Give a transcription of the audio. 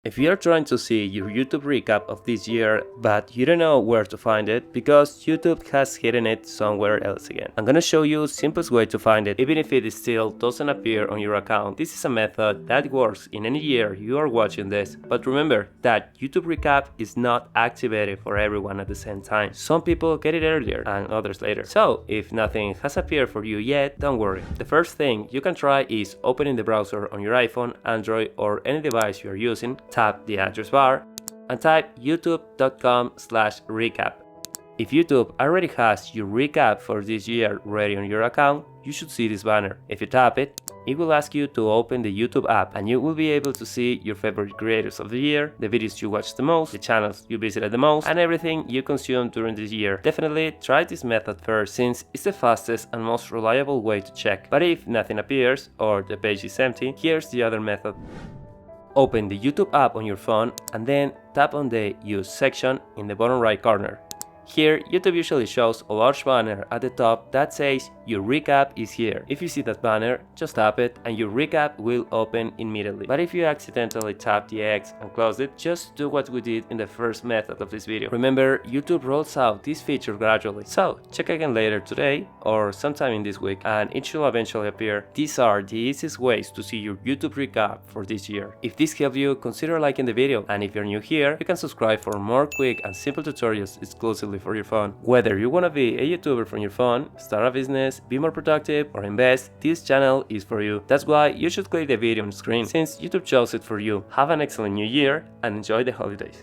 If you're trying to see your YouTube recap of this year, but you don't know where to find it because YouTube has hidden it somewhere else again, I'm gonna show you the simplest way to find it, even if it still doesn't appear on your account. This is a method that works in any year you are watching this, but remember that YouTube recap is not activated for everyone at the same time. Some people get it earlier and others later. So if nothing has appeared for you yet, don't worry. The first thing you can try is opening the browser on your iPhone, Android, or any device you are using. Tap the address bar and type youtube.com/recap. If YouTube already has your recap for this year ready on your account, you should see this banner. If you tap it, it will ask you to open the YouTube app and you will be able to see your favorite creators of the year, the videos you watched the most, the channels you visited the most, and everything you consumed during this year. Definitely try this method first since it's the fastest and most reliable way to check. But if nothing appears or the page is empty, here's the other method. Open the YouTube app on your phone and then tap on the Use section in the bottom right corner. Here, YouTube usually shows a large banner at the top that says your recap is here. If you see that banner, just tap it and your recap will open immediately. But if you accidentally tap the X and close it, just do what we did in the first method of this video. Remember, YouTube rolls out this feature gradually. So check again later today or sometime in this week and it should eventually appear. These are the easiest ways to see your YouTube recap for this year. If this helped you, consider liking the video, and if you're new here, you can subscribe for more quick and simple tutorials exclusively for your phone. Whether you want to be a YouTuber from your phone, start a business, be more productive, or invest, this channel is for you. That's why you should click the video on screen since YouTube chose it for you. Have an excellent new year and enjoy the holidays.